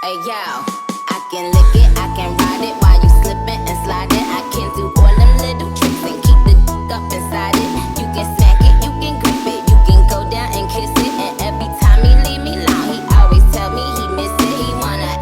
Hey yo, I can lick it, I can ride it while you slipping and sliding. I can do all them little tricks and keep the up inside it. You can smack it, you can grip it, you can go down and kiss it. And every time he leave me alone, he always tell me he miss it. He wanna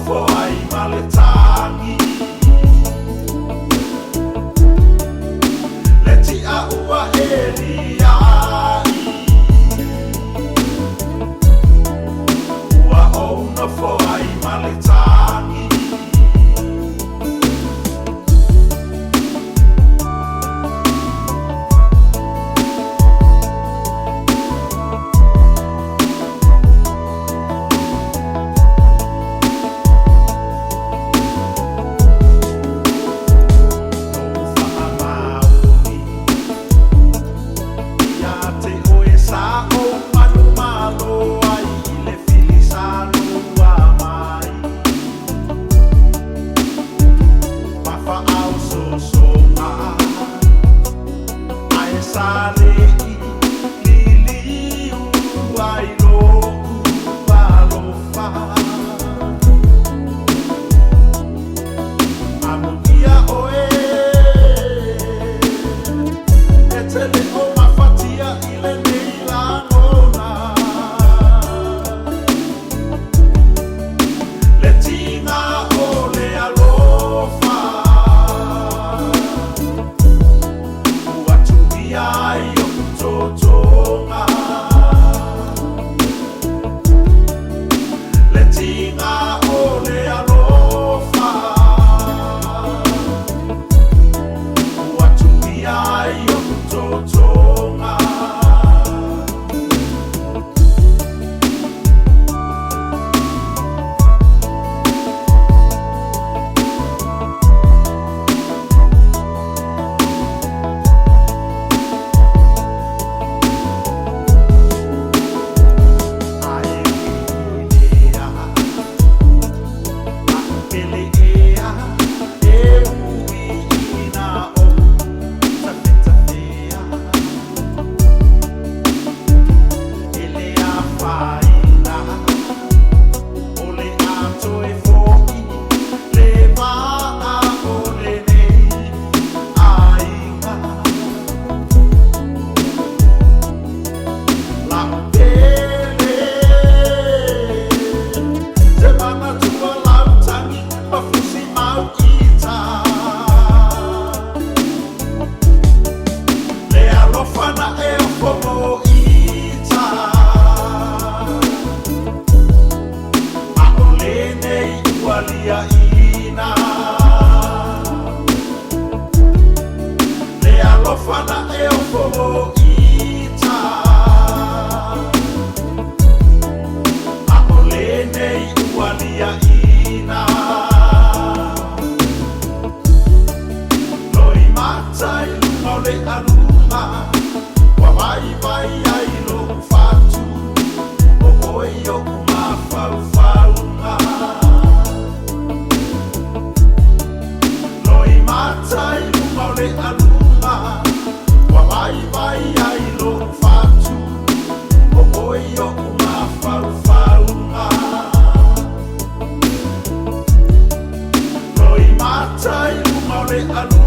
for ualia ina le alofana e ofomo ita aolene ualia ina Loimata ilumole Aluga wa vai ai lo fatu o yo kuma fauna Loimata ilumole Aluga wa vai ai lo fatu o yo kuma fauna Loimata ilumole Aluga